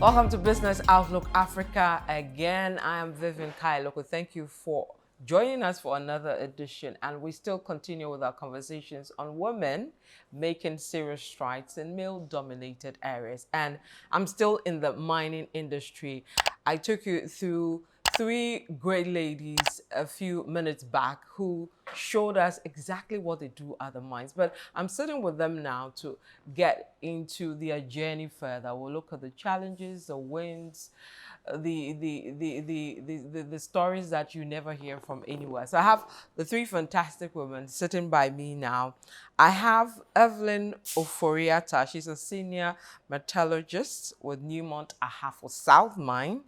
Welcome to Business Outlook Africa again. I am Vivian Kailoko. Thank you for joining us for another edition, and we still continue with our conversations on women making serious strides in male-dominated areas. And I'm still in the mining industry. I took you through three great ladies a few minutes back who showed us exactly what they do at the mines. But I'm sitting with them now to get into their journey further. We'll look at the challenges, the wins, the stories that you never hear from anywhere. So I have the three fantastic women sitting by me now. I have Evelyn Oforiata. She's a senior metallurgist with Newmont Ahafo South Mine.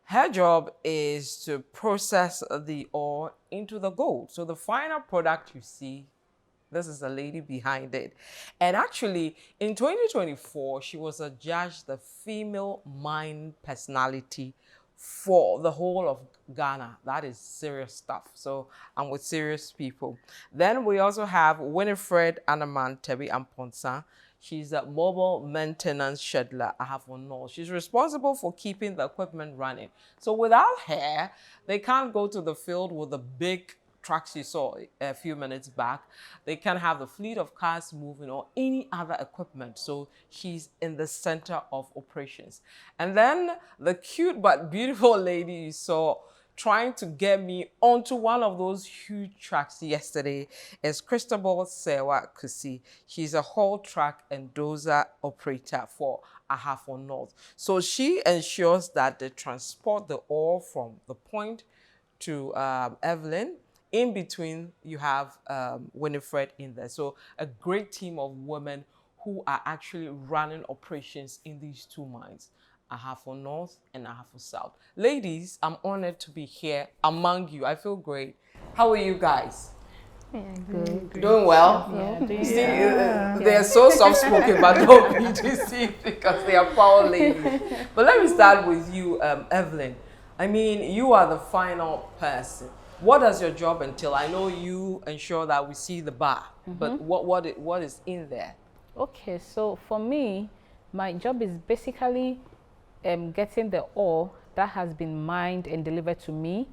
Her job is to process the ore into the gold. So the final product you see, this is the lady behind it. And actually, in 2024, she was adjudged the female mine personality for the whole of Ghana. That is serious stuff. So I'm with serious people. Then we also have Wilfred Tebi Amponsa. She's a mobile maintenance scheduler. I She's responsible for keeping the equipment running. So without her, they can't go to the field with the big trucks you saw a few minutes back. They can't have the fleet of cars moving or any other equipment. So she's in the center of operations. And then the cute but beautiful lady you saw trying to get me onto one of those huge trucks yesterday is Cristabel Sewa Kusi. She's a haul truck and Dozer operator for Ahafo. So she ensures that they transport the ore from the point to Evelyn. In between, you have Wilfred in there. So a great team of women who are actually running operations in these two mines, Ahafo North and Ahafo South. Ladies, I'm honored to be here among you. I feel great. How are you guys? Yeah, good. Doing well? Yeah, They're so soft-spoken, but don't be deceived because they are power ladies. But let me start with you, Evelyn. I mean, you are the final person. What does your job entail? I know you ensure that we see the bar, but what is in there? Okay, so for me, my job is basically getting the ore that has been mined and delivered to me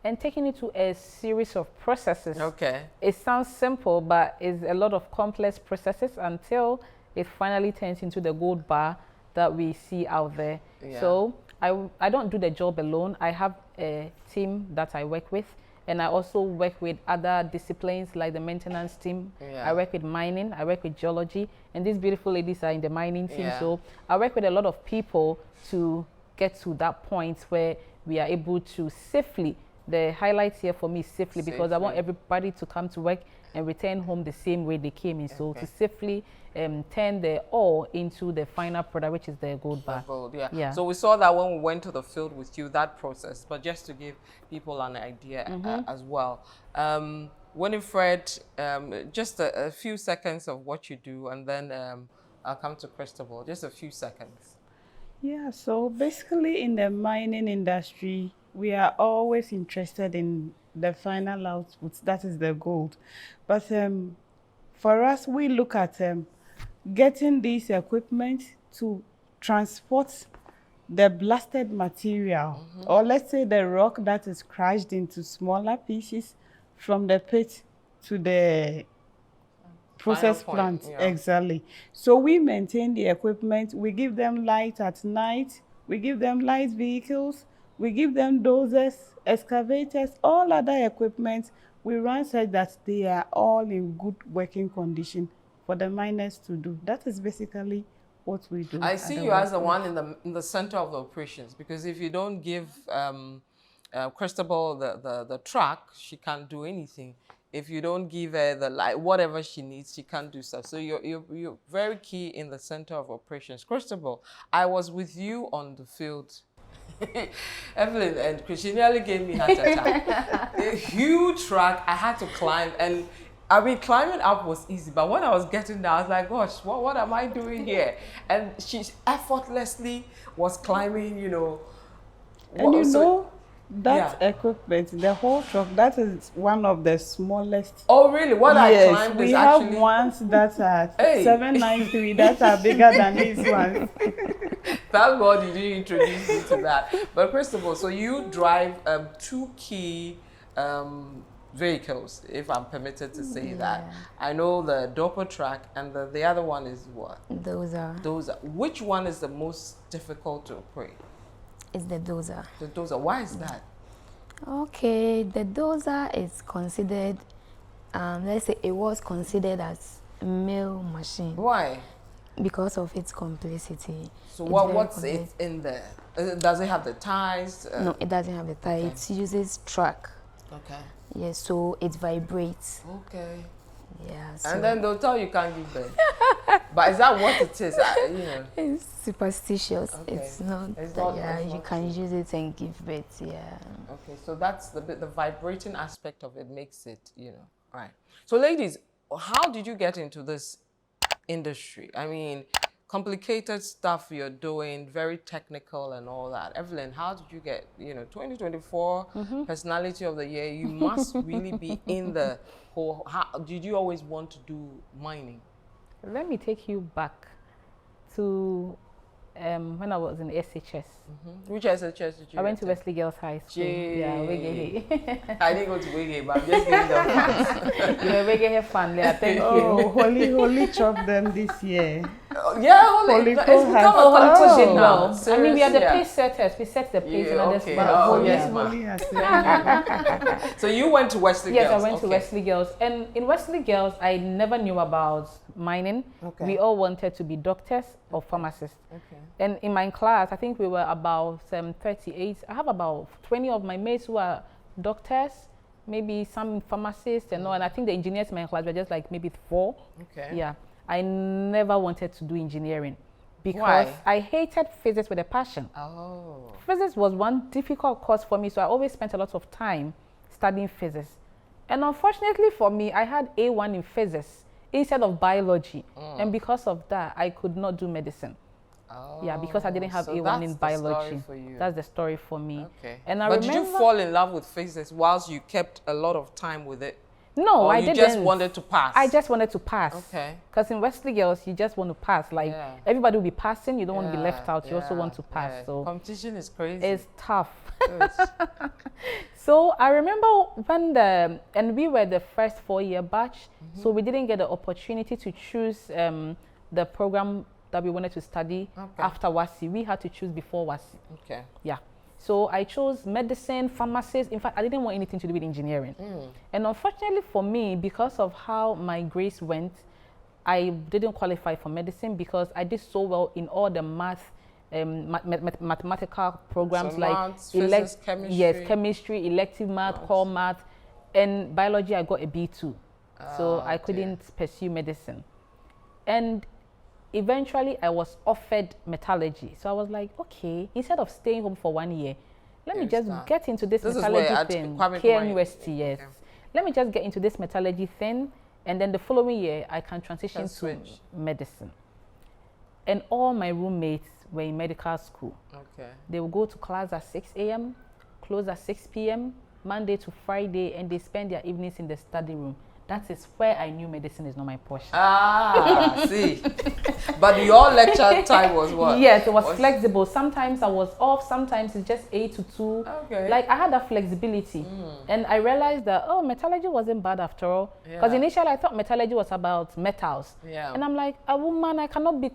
and taking it to a series of processes. Okay. It sounds simple, but it's a lot of complex processes until it finally turns into the gold bar that we see out there. Yeah. So I don't do the job alone. I have a team that I work with, and I also work with other disciplines like the maintenance team. Yeah. I work with mining, I work with geology, and these beautiful ladies are in the mining team. Yeah. So I work with a lot of people to get to that point where we are able to safely, the highlight here for me is safely, because I want everybody to come to work and return home the same way they came in. So to safely turn the ore into the final product, which is the gold bar. Gold, yeah. Yeah. So we saw that when we went to the field with you, that process. But just to give people an idea as well. Wilfred, just a few seconds of what you do, and then I'll come to Cristabel. Just a few seconds. Yeah, so basically in the mining industry, we are always interested in the final output, that is the gold. But for us, we look at getting this equipment to transport the blasted material, or let's say the rock that is crushed into smaller pieces from the pit to the process plant. Yeah. Exactly. So we maintain the equipment. We give them light at night. We give them light vehicles. We give them dozers, excavators, all other equipment. We run such that they are all in good working condition for the miners to do. That is basically what we do. I see you as the one in the center of the operations, because if you don't give Cristabel the truck, she can't do anything. If you don't give her the light, whatever she needs, she can't do stuff. So you're very key in the center of operations. Cristabel, I was with you on the field. Evelyn and Chris, she nearly gave me heart attack. A huge truck, I had to climb, and I mean, climbing up was easy, but when I was getting down, I was like, gosh, what am I doing here? And she effortlessly was climbing, you know. And That equipment, the whole truck, that is one of the smallest. Oh, really? What I climbed we is have actually... ones that are 793 that are bigger than these ones. Thank God you didn't introduce me to that. But Cristabel, so you drive 2 key vehicles, if I'm permitted to say that. I know the Dozer track, and the other one is what? Dozer. Dozer. Which one is the most difficult to operate? It's the Dozer. The Dozer. Why is that? Okay, the Dozer is considered, let's say it was considered as a male machine. Why? Because of its complexity. So what's it in there? Does it have the ties? No, it doesn't have the tie. Okay. It uses track. Okay. Yes, so it vibrates. Okay. Yeah. So And then they'll tell you can't give birth. But is that what it is? You know. it's superstitious. Okay. It's not It's that, not- yeah, it's you not can use it and give birth, yeah. Okay, so that's the vibrating aspect of it makes it, you know, right. So ladies, how did you get into this industry? I mean, complicated stuff you're doing, very technical and all that. Evelyn, how did you get, 2024 personality of the year, you must really be in the whole, did you always want to do mining? Let me take you back to when I was in SHS. Which SHS did you I went to attend? Wesley Girls High School. Yeah, Wege. I didn't go to Wege, but I'm just giving them facts. You're a Wege fan there, thank Oh, you. Holy chopped them this year. Yeah, Holy Holy it's Co become has- a Oh, Holy competition did now. well. I mean, we are the Seriously, pace setters. We set the pace Yeah, and others okay. follow. Oh, yes, Yeah. ma'am. Holy has said. So you went to Wesley Yes, Girls? I went to Okay. Wesley Girls. And in Wesley Girls, I never knew about mining. Okay. We all wanted to be doctors or pharmacists. Okay. And in my class, I think we were about 38. I have about 20 of my mates who are doctors, maybe some pharmacists and all. And I think the engineers in my class were just like maybe 4. Okay. Yeah. I never wanted to do engineering because Why? I hated physics with a passion. Oh. Physics was one difficult course for me, so I always spent a lot of time studying physics. And unfortunately for me, I had A1 in physics instead of biology. And because of that, I could not do medicine. Oh. Yeah, because I didn't have So A1 that's in the biology. story for you. That's the story for me. Okay. And I but remember, did you fall in love with physics whilst you kept a lot of time with it? no, Or I you didn't. just wanted to pass? I just wanted to pass. Okay. Because in Wesley Girls, you just want to pass. Like Yeah. everybody will be passing. You don't want to be Yeah, left out. You also yeah, want to pass. yeah. So competition is crazy. it's tough. Good. So I remember when and we were the first 4-year batch, so we didn't get the opportunity to choose the program that we wanted to study Okay. after WASI. We had to choose before WASI. Okay. Yeah. So I chose medicine, pharmacist. In fact, I didn't want anything to do with engineering. And unfortunately for me, because of how my grades went, I didn't qualify for medicine because I did so well in all the math, mathematical programs So like maths, physics, chemistry. Yes, chemistry, elective math, core math, and biology. I got a B2, so Oh, I couldn't pursue medicine. And eventually, I was offered metallurgy. So I was like, okay, instead of staying home for 1 year, let me Yes, just that. get into this This is metallurgy where at thing. Kwame Here Nkrumah- University, yes. Okay. Let me just get into this metallurgy thing, and then the following year, I can transition Can to switch. medicine. And all my roommates were in medical school. Okay. They will go to class at 6 a.m., close at 6 p.m., Monday to Friday, and they spend their evenings in the study room. That is where I knew medicine is not my portion. Ah, see. But your lecture time was what? Yes, it was flexible. Sometimes I was off, sometimes it's just 8 to 2. Okay. Like I had that flexibility. And I realized that, oh, metallurgy wasn't bad after all. Because Yeah. initially I thought metallurgy was about metals. Yeah. And I'm like, a woman, I cannot be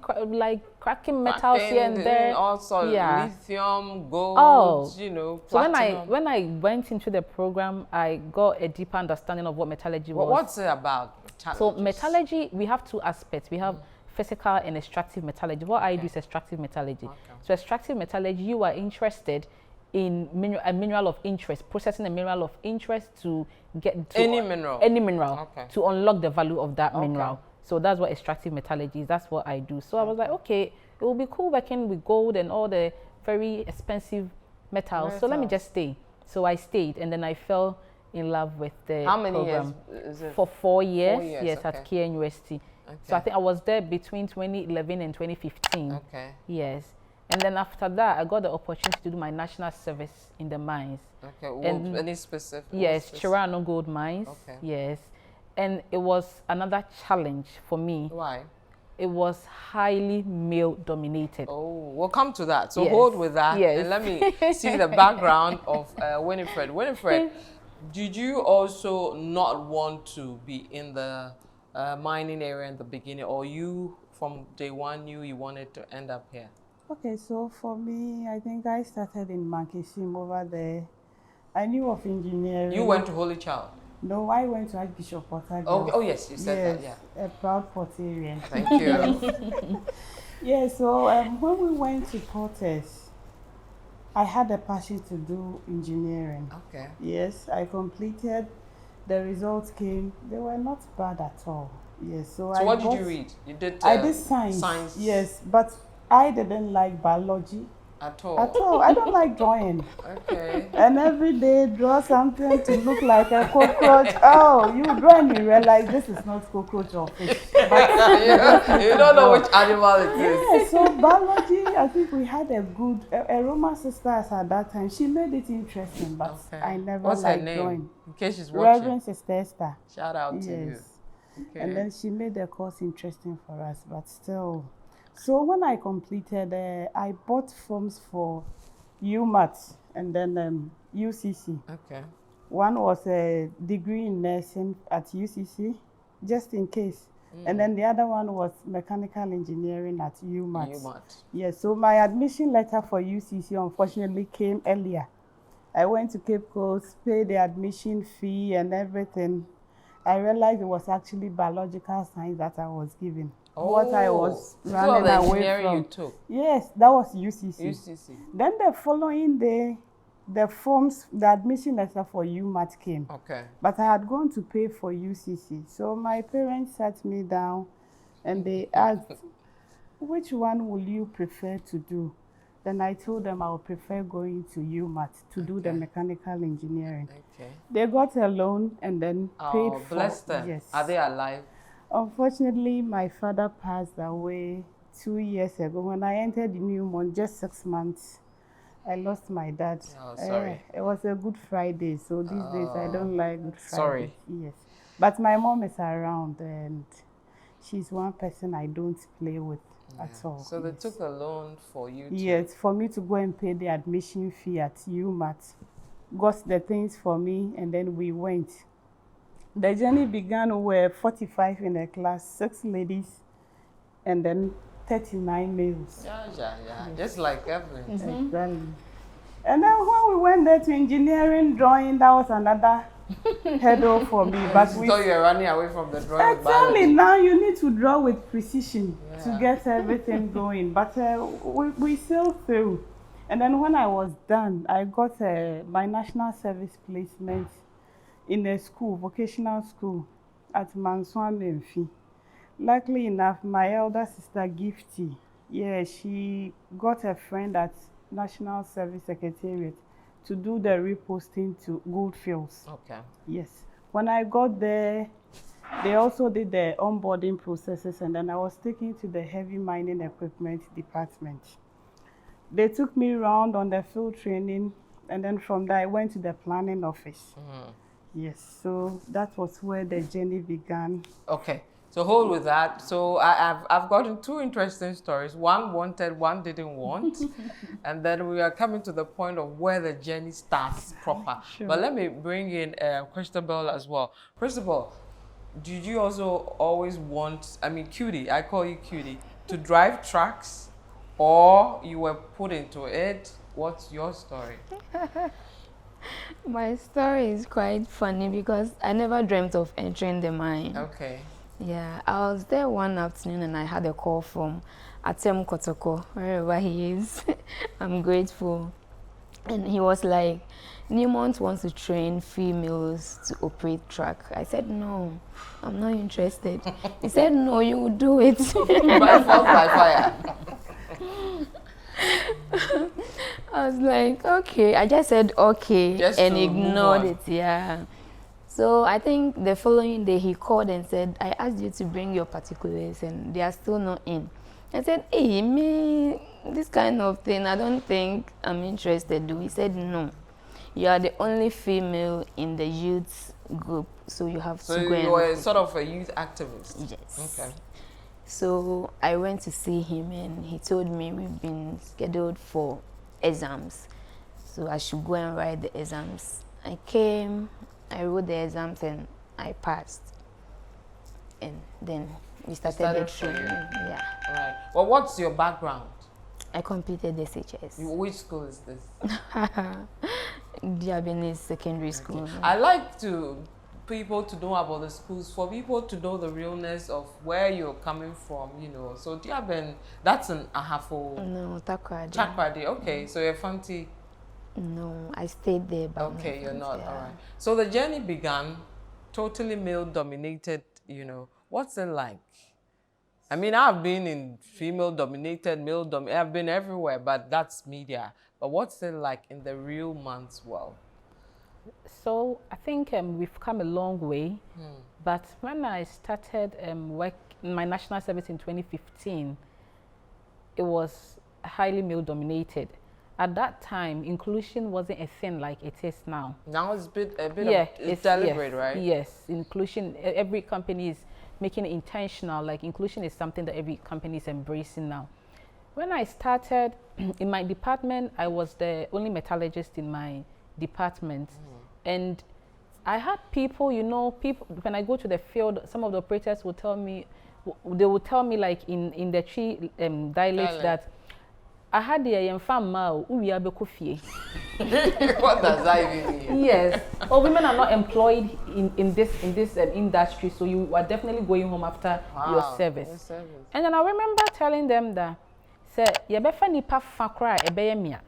cracking metals here and there. Also, Yeah. lithium, gold, Oh. So platinum. when I went into the program, I got a deeper understanding of what metallurgy was. What's it about? So metallurgy, we have 2 aspects. We have physical and extractive metallurgy. What I do is extractive metallurgy. So extractive metallurgy, you are interested in a mineral of interest, processing a mineral of interest to get to Any mineral? Any mineral, Okay. to unlock the value of that mineral. So that's what extractive metallurgy is. That's what I do. So I was like, okay, it will be cool working with gold and all the very expensive metals. So let me just stay. So I stayed, and then I fell in love with the How many program. years is it? For 4 years, 4 years, yes, okay. at Kia University. Okay. So I think I was there between 2011 and 2015. Okay. Yes. And then after that, I got the opportunity to do my national service in the mines. Okay, well, any specific? Yes, Chirano Gold Mines. Okay. Yes. And it was another challenge for me. Why? It was highly male dominated. Oh, we'll come to that. So Yes. hold with that, Yes. and let me see the background of Wilfred. Wilfred, did you also not want to be in the mining area in the beginning, or you from day one knew you wanted to end up here? Okay, so for me, I think I started in Mankisim over there. I knew of engineering. You went to Holy Child? No, I went to Archbishop Portagal. Oh, yes, you said that, yeah. A proud Portarian. Thank you. Yeah, so when we went to Portes, I had a passion to do engineering. Okay. Yes, I completed. The results came. They were not bad at all. Yes, so what did you read? You did. I did science. Science. Yes, but I didn't like biology. At all? At all. I don't like drawing. Okay. And every day draw something to look like a cockroach. Oh, you draw and you realize this is not cockroach or fish. But you don't know which animal it is. yeah, so biology, I think we had a good, a Roma sister at that time. She made it interesting, but I never What's her liked name? drawing. In case she's watching. Reverend Sister Esther. Shout out to you. Yes. Okay. And then she made the course interesting for us, but still. So when I completed, I bought forms for UMAT and then UCC. Okay. One was a degree in nursing at UCC, just in case. And then the other one was mechanical engineering at UMAT. Yes, so my admission letter for UCC unfortunately came earlier. I went to Cape Coast, paid the admission fee and everything. I realized it was actually biological science that I was given. What I was running away from. You took? Yes, that was UCC. UCC. Then the following day, the forms, the admission letter for UMAT came. Okay. But I had gone to pay for UCC. So my parents sat me down and they asked, which one will you prefer to do? Then I told them I would prefer going to UMAT to do the mechanical engineering. Okay. They got a loan and then paid for. Bless them. Yes. Are they alive? Unfortunately, my father passed away 2 years ago. When I entered the new month, just 6 months, I lost my dad. Oh, sorry. It was a Good Friday, so these days I don't like Good Friday. Sorry. Yes. But my mom is around and she's one person I don't play with at all. So they took a loan for you to... Yes, for me to go and pay the admission fee at UMAT. Got the things for me and then we went. The journey began, we were 45 in the class, 6 ladies, and then 39 males. Yeah. Yes. Just like Evelyn. Exactly. And then when we went there to engineering, drawing, that was another hurdle for me. But we thought you were running away from the drawing. Exactly. Now you need to draw with precision to get everything going. But we sailed through. And then when I was done, I got my national service placement in a school, vocational school at Manswan Memphis. Luckily enough, my elder sister Gifty, she got a friend at National Service Secretariat to do the reposting to Goldfields. Okay. Yes. When I got there, they also did the onboarding processes and then I was taken to the heavy mining equipment department. They took me around on the field training and then from there I went to the planning office. Yes, so that was where the journey began. Okay, so hold with that. So I've gotten 2 interesting stories. One wanted, one didn't want. And then we are coming to the point of where the journey starts proper. Sure. But let me bring in Cristabel as well. Cristabel, did you also always want, Cutie, I call you Cutie, to drive trucks or you were put into it? What's your story? My story is quite funny because I never dreamt of entering the mine. Okay. Yeah, I was there one afternoon and I had a call from Atem Kotoko, wherever he is. I'm grateful. And he was like, Newmont wants to train females to operate truck. I said, no, I'm not interested. He said, no, you will do it. By force, by fire. I was like, okay. I just said okay and ignored it. Yeah. So I think the following day he called and said, I asked you to bring your particulars and they are still not in. I said, hey, me, this kind of thing, I don't think I'm interested, though. He said, no. You are the only female in the youth group, so you have So to go you were sort of a youth activist? Yes. Okay. So I went to see him and he told me we've been scheduled for exams. So I should go and write the exams. I came, I wrote the exams and I passed. And then we started the training. Yeah. Right. Well, what's your background? I completed the SHS. Which school is this? Diabetes Secondary School. Okay. I like people to know about the schools, for people to know the realness of where you're coming from, you know. So Diaben, that's an Ahafo. No, Takrady. Takrady, okay. So you're Fanti. No, I stayed there. But okay, you're not. All right. So the journey began totally male dominated, you know. What's it like? I mean, I've been in female dominated, male dominated, I've been everywhere, but that's media. But what's it like in the real man's world? So I think we've come a long way. But when I started work in my national service in 2015, it was highly male dominated. At that time, inclusion wasn't a thing like it is now. Now it's a bit it's deliberate, yes, right? Yes, inclusion, every company is making it intentional. Like inclusion is something that every company is embracing now. When I started in my department, I was the only metallurgist in my department. And I had people, you know, people, when I go to the field, some of the operators will tell me, they will tell me like in the Chi dialects that I had the Yemfama Uyabekufie. What does that even mean? Yes. Or women are not employed in this industry, so you are definitely going home after your service. And then I remember telling them that, say, Yabefa nipa fakra ebeyemia.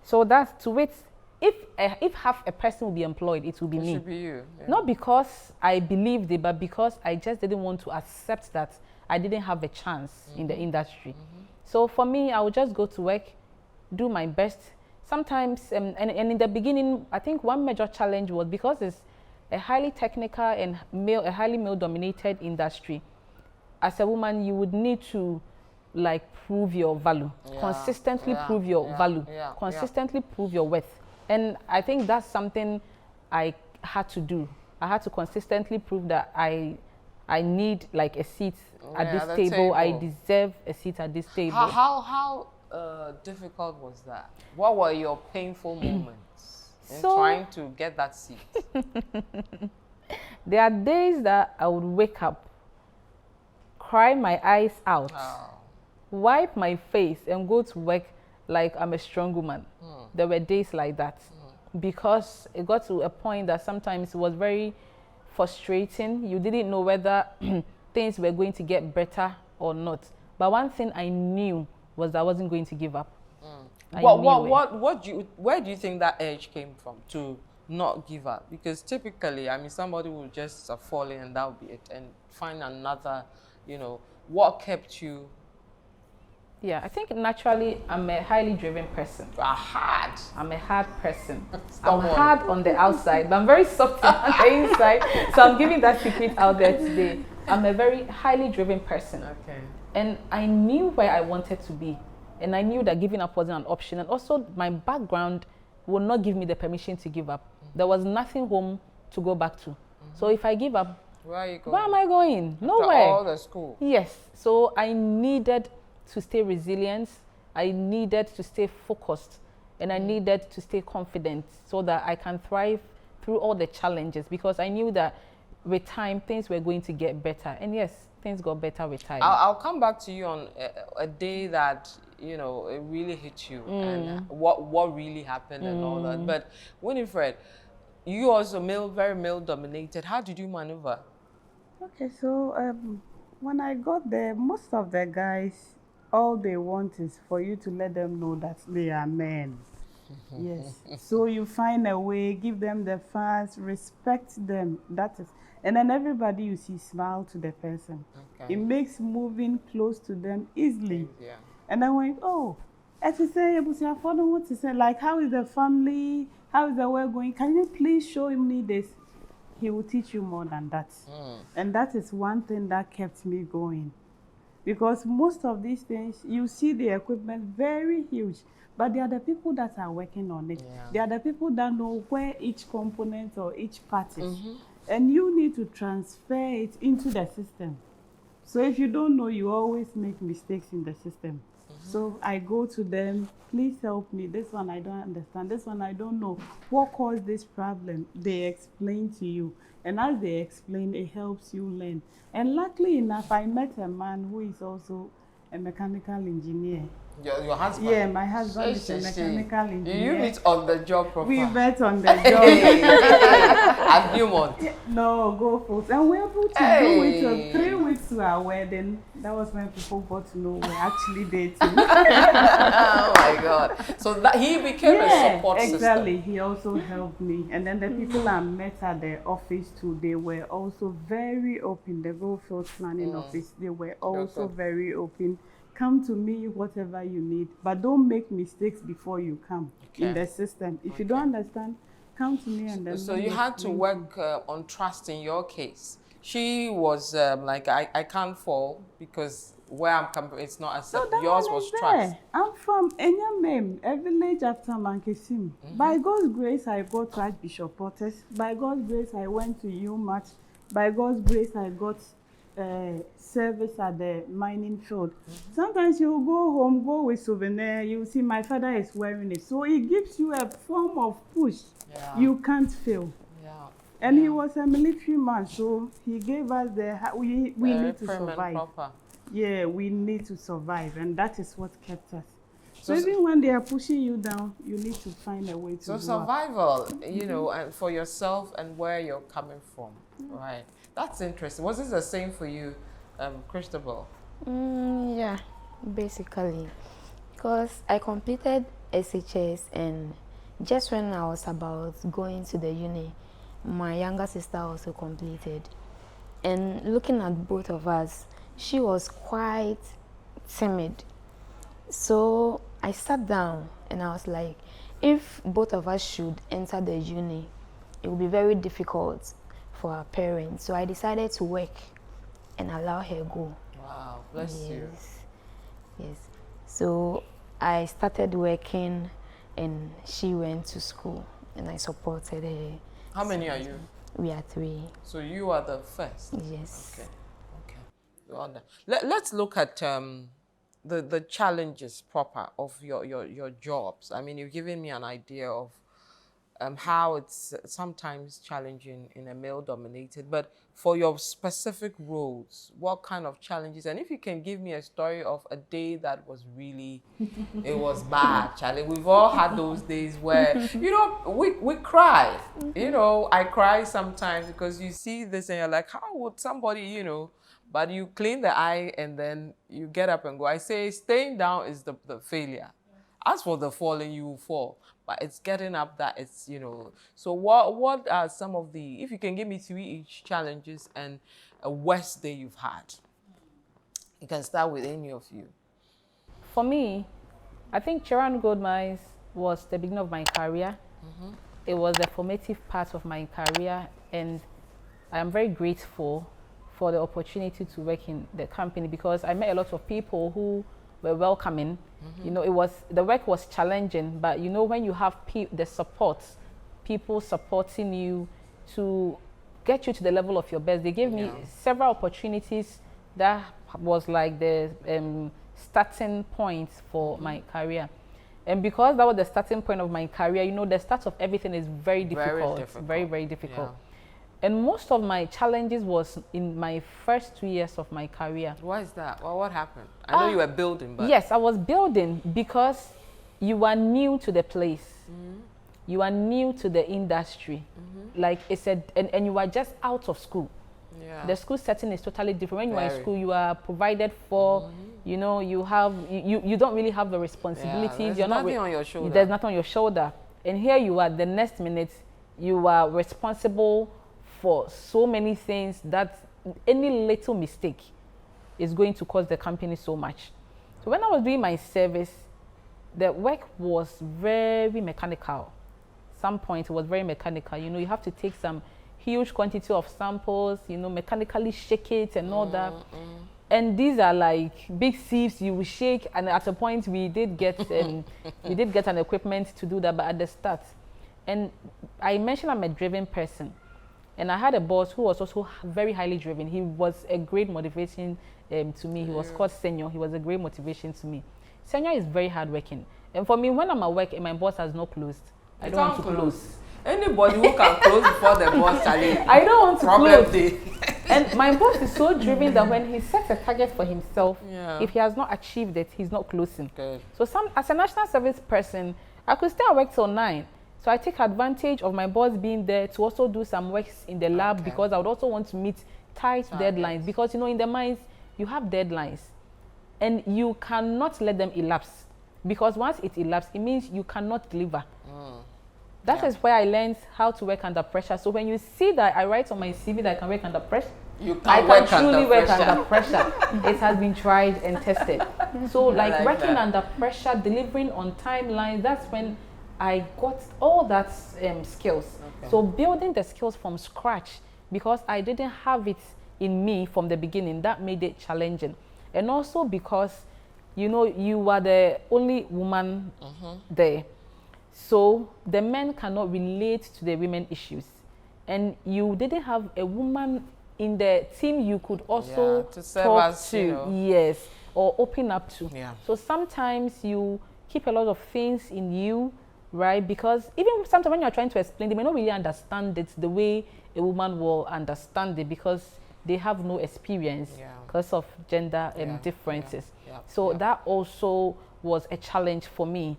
So that's to it. If half a person will be employed, it will be me. It should be you. Yeah. Not because I believed it, but because I just didn't want to accept that I didn't have a chance in the industry. So for me, I would just go to work, do my best. Sometimes, and in the beginning, I think one major challenge was because it's a highly technical and a highly male-dominated industry. As a woman, you would need to like prove your value, consistently prove your value, consistently prove your worth. And I think that's something I had to do. I had to consistently prove that I need like a seat at this table. I deserve a seat at this table. How difficult was that? What were your painful moments in trying to get that seat? There are days that I would wake up, cry my eyes out, wipe my face, and go to work like I'm a strong woman. There were days like that because it got to a point that sometimes it was very frustrating. You didn't know whether things were going to get better or not. But one thing I knew was I wasn't going to give up. Where do you think that edge came from to not give up? Because typically, I mean, somebody will just fall in and that will be it and find another, you know, what kept you? Yeah, I think naturally I'm a highly driven person. Hard. I'm a hard person. I'm hard on the outside, but I'm very soft on the inside. So I'm giving that secret out there today. I'm a very highly driven person. Okay. And I knew where I wanted to be. And I knew that giving up wasn't an option. And also my background would not give me the permission to give up. There was nothing home to go back to. So if I give up, where are you going? Where am I going? Nowhere. All the school. Yes. So I needed to stay resilient, I needed to stay focused, and I needed to stay confident so that I can thrive through all the challenges, because I knew that with time things were going to get better. And yes, things got better with time. I'll come back to you on a day that, you know, it really hit you and what really happened and all that. But Wilfred, you also very male dominated. How did you maneuver? Okay, so when I got there, most of the guys, all they want is for you to let them know that they are men. Yes. So you find a way, give them the fast, respect them. That is, and then everybody you see smile to the person. Okay. It makes moving close to them easily. Yeah. And then when as you say, what to say, like, how is the family? How is the work going? Can you please show me this? He will teach you more than that. And that is one thing that kept me going. Because most of these things, you see the equipment very huge, but they are the people that are working on it. Yeah. They are the people that know where each component or each part is. And you need to transfer it into the system. So if you don't know, you always make mistakes in the system. So I go to them, please help me. This one I don't understand. This one I don't know. What caused this problem? They explain to you. And as they explain, it helps you learn. And luckily enough, I met a man who is also a mechanical engineer. Your husband? Yeah, my husband is a mechanical engineer. You meet on the job proper. We met on the job. At Newmont? No, go full. And we're able to do it 3 weeks to our wedding. That was when people got to know we're actually dating. Oh my God. So that he became a support system. Exactly. He also helped me. And then the people I met at the office too, they were also very open. The Goldfield Planning Office, they were also very open. Come to me, whatever you need, but don't make mistakes before you come in the system. If you don't understand, come to me and then. So you had to work on trust in your case. She was like, I can't fall because where I'm coming, it's not accepted. Yours was trust. I'm from Enyamem, a village after Mankesim. By God's grace, I got to Archbishop Portes. By God's grace, I went to UMAT. By God's grace, I got service at the mining field. Sometimes you go home, go with souvenir, you see my father is wearing it. So it gives you a form of push. You can't fail. And he was a military man, so he gave us we need to survive. Yeah, we need to survive, and that is what kept us. So even when they are pushing you down, you need to find a way to So survival, you know, and for yourself and where you're coming from, right? That's interesting. Was this the same for you, Cristabel? Yeah, basically. Because I completed SHS, and just when I was about going to the uni, my younger sister also completed. And looking at both of us, she was quite timid. So I sat down and I was like, if both of us should enter the uni, it will be very difficult for our parents. So I decided to work and allow her go. Wow, bless you. Yes. So I started working and she went to school and I supported her. How many are you? We are 3. So you are the first? Yes. Okay. Let's look at the challenges proper of your jobs. I mean, you've given me an idea of how it's sometimes challenging in a male-dominated, but for your specific roles, what kind of challenges? And if you can give me a story of a day that was really, it was bad, Charlie. We've all had those days where, you know, we cry. You know, I cry sometimes because you see this and you're like, how would somebody, you know, but you clean the eye and then you get up and go. I say staying down is the failure. As for the falling, you will fall. But it's getting up that it's, you know. So what are some of the, if you can give me 3 each challenges and a worst day you've had? You can start with any of you. For me, I think Chiran Gold Mines was the beginning of my career. It was a formative part of my career, and I am very grateful for the opportunity to work in the company because I met a lot of people who were welcoming. You know, the work was challenging, but you know, when you have the support, people supporting you to get you to the level of your best. They gave me several opportunities that was like the starting point for my career. And because that was the starting point of my career, you know, the start of everything is very difficult. Very, very difficult. Yeah. And most of my challenges was in my first 2 years of my career. Why is that? Well, what happened? I know you were building, but... Yes, I was building because you are new to the place. You are new to the industry. Like I said, and you are just out of school. Yeah. The school setting is totally different. When you are in school, you are provided for, you know, you don't really have the responsibilities. There's nothing on your shoulder. There's nothing on your shoulder. And here you are, the next minute, you are responsible for so many things that any little mistake is going to cost the company so much. So when I was doing my service, the work was very mechanical. Some point it was very mechanical. You know, you have to take some huge quantity of samples, you know, mechanically shake it and all that. And these are like big sieves you will shake, and at a point we did get an equipment to do that, but at the start. And I mentioned I'm a driven person, and I had a boss who was also very highly driven. He was a great motivation to me. He was called Senior. He was a great motivation to me. Senior is very hardworking, and for me, when I'm at work and my boss has not closed, I don't want to close. Anybody who can close before the boss, I don't want to close. Day. And my boss is so driven that when he sets a target for himself, if he has not achieved it, he's not closing. Good. So as a national service person, I could stay at work till 9. So I take advantage of my boss being there to also do some works in the lab, because I would also want to meet tight deadlines. Because, in the mines, you have deadlines and you cannot let them elapse. Because once it elapses, it means you cannot deliver. That is where I learned how to work under pressure. So when you see that I write on my CV that I can work under pressure, I can truly work under pressure. It has been tried and tested. So like working under pressure, delivering on timelines, that's when I got all that skills. So building the skills from scratch, because I didn't have it in me from the beginning, that made it challenging. And also because, you were the only woman there. So the men cannot relate to the women issues. And you didn't have a woman in the team you could also talk to, yes, or open up to. So sometimes you keep a lot of things in you, right? Because even sometimes when you're trying to explain, they may not really understand it the way a woman will understand it, because they have no experience because of gender differences. So that also was a challenge for me.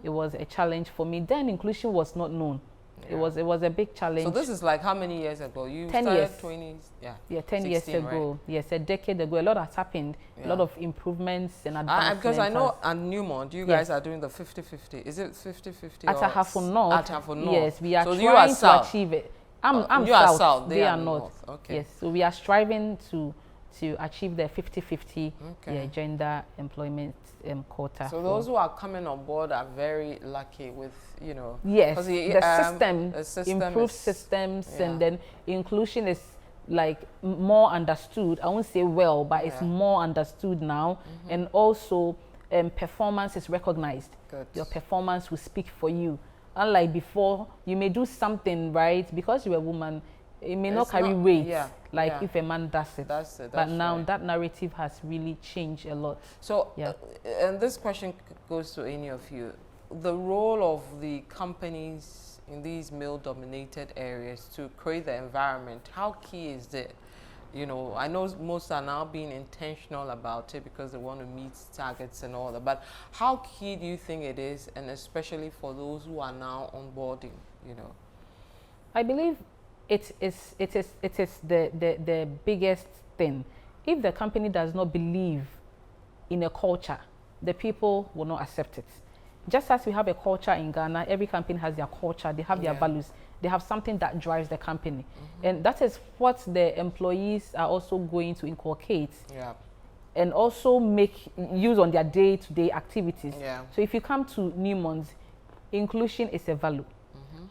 It was a challenge for me. Then inclusion was not known. It was a big challenge. So this is like how many years ago? You 10 started years. 20s? Yeah, 10 years 16, ago. Right? Yes, a decade ago. A lot has happened. A lot of improvements and advancements. Because I know at Newmont, you guys are doing the 50-50. Is it 50-50? At Ahafo-North. At Ahafo-North. Yes, we are so trying to achieve it. I'm you south. Are south. They are north. Okay. Yes, so we are striving to achieve the 50-50 gender employment quota. So those who are coming on board are very lucky with, Yes, the system improves systems, Yeah. and then inclusion is like more understood. I won't say well, but it's more understood now. And also performance is recognized. Good. Your performance will speak for you. Unlike before, you may do something, right, because you're a woman, it may not carry weight if a man does it. But now that narrative has really changed a lot. So, and this question goes to any of you. The role of the companies in these male-dominated areas to create the environment, how key is it? I know most are now being intentional about it because they want to meet targets and all that, but how key do you think it is, and especially for those who are now onboarding, I believe it is the biggest thing. If the company does not believe in a culture, the people will not accept it. Just as we have a culture in Ghana, every company has their culture, they have their values, they have something that drives the company. And that is what the employees are also going to inculcate and also make use on their day-to-day activities. So if you come to Newmont, inclusion is a value.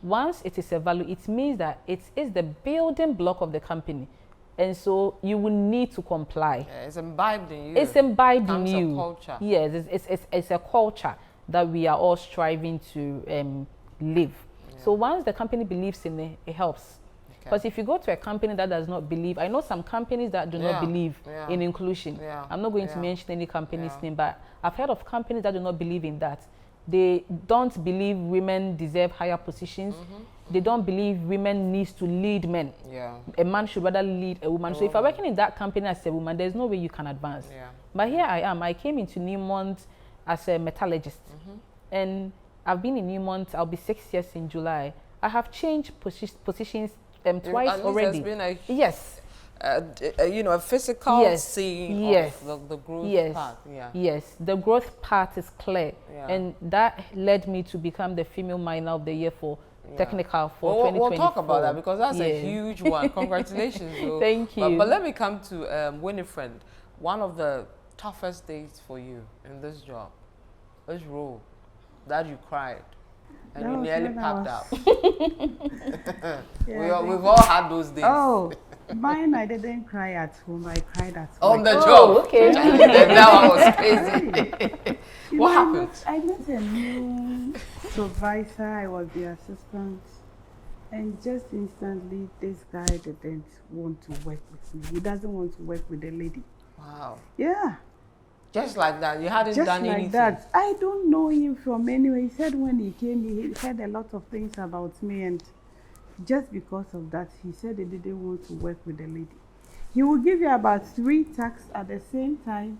Once it is a value, it means that it is the building block of the company. And so you will need to comply. It's imbibed in you. It's imbibed in you. Culture. Yes, it's a culture that we are all striving to live. So once the company believes in it, it helps. Because if you go to a company that does not believe, I know some companies that do not believe in inclusion. I'm not going to mention any company's name, but I've heard of companies that do not believe in that. They don't believe women deserve higher positions. They don't believe women need to lead men. A man should rather lead a woman. So if you're working in that company as a woman, there's no way you can advance. But here I am. I came into Newmont as a metallurgist. And I've been in Newmont, I'll be 6 years in July. I have changed positions twice already. There's been a physical seeing of the growth path. Yes, the growth path is clear. And that led me to become the female miner of the year for technical for 2024. We'll talk about that because that's a huge one. Congratulations. Thank you. But let me come to Wilfred. One of the toughest days for you in this job, this role, that you cried and you nearly packed out. We've all had those days. Oh, Mine, I didn't cry at home. I cried at home. On the job. Okay. That one was crazy. What happened? I met a new supervisor. I was the assistant. And just instantly, this guy didn't want to work with me. He doesn't want to work with the lady. Wow. Yeah. Just like that. You hadn't Just done like anything. that. I don't know him from anywhere. He said when he came, he heard a lot of things about me, and just because of that, he said he didn't want to work with the lady. He will give you about 3 tasks at the same time.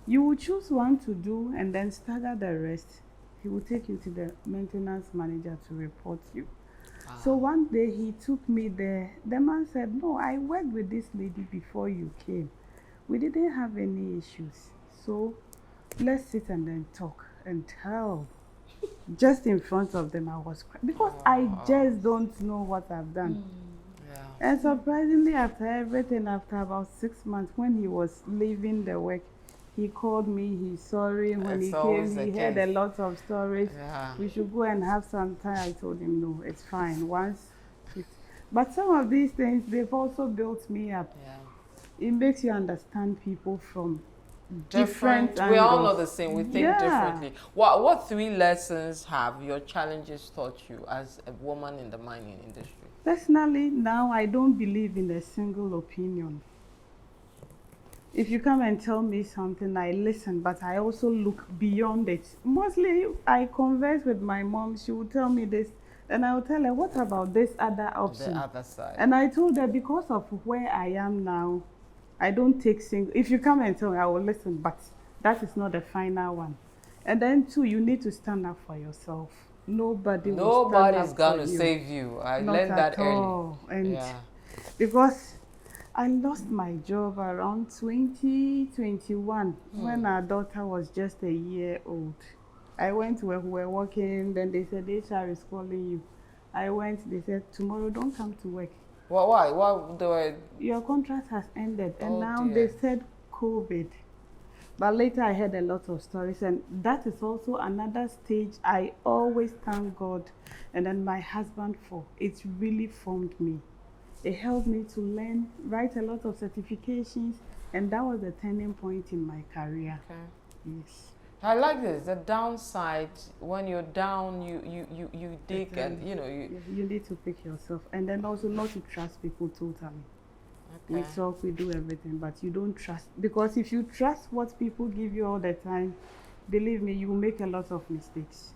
You will choose one to do and then stagger the rest. He will take you to the maintenance manager to report you. Wow. So one day he took me there. The man said, no, I worked with this lady before you came. We didn't have any issues. So let's sit and then talk and tell. Just in front of them, I was crying because I just don't know what I've done. Yeah. And surprisingly, after everything, after about 6 months, when he was leaving the work, he called me. He's sorry. When he came, he heard a lot of stories. Yeah. We should go and have some time. I told him, no, it's fine. But some of these things, they've also built me up. Yeah. It makes you understand people from different We all angles. know the same. We think differently. What 3 lessons have your challenges taught you as a woman in the mining industry? Personally, now I don't believe in a single opinion. If you come and tell me something, I listen, but I also look beyond it. Mostly, I converse with my mom. She will tell me this, and I will tell her, what about this other option? The other side. And I told her, because of where I am now, I don't take single. If you come and tell me, I will listen, but that is not the final one. And then 2, you need to stand up for yourself. Nobody's going to save you. I learned that early. And because I lost my job around 2021 when our daughter was just a year old. I went where we were working, then they said, HR is calling you. I went, they said, tomorrow don't come to work. Why? Why? Your contract has ended, and now dear. they said COVID. But later I heard a lot of stories, and that is also another stage I always thank God and then my husband for. It really formed me. It helped me to learn, write a lot of certifications, and that was the turning point in my career. Okay. Yes. I like this. The downside, when you're down, you dig and you need to pick yourself, and then also not to trust people totally. Okay. We talk, we do everything, but you don't trust, because if you trust what people give you all the time, believe me, you will make a lot of mistakes.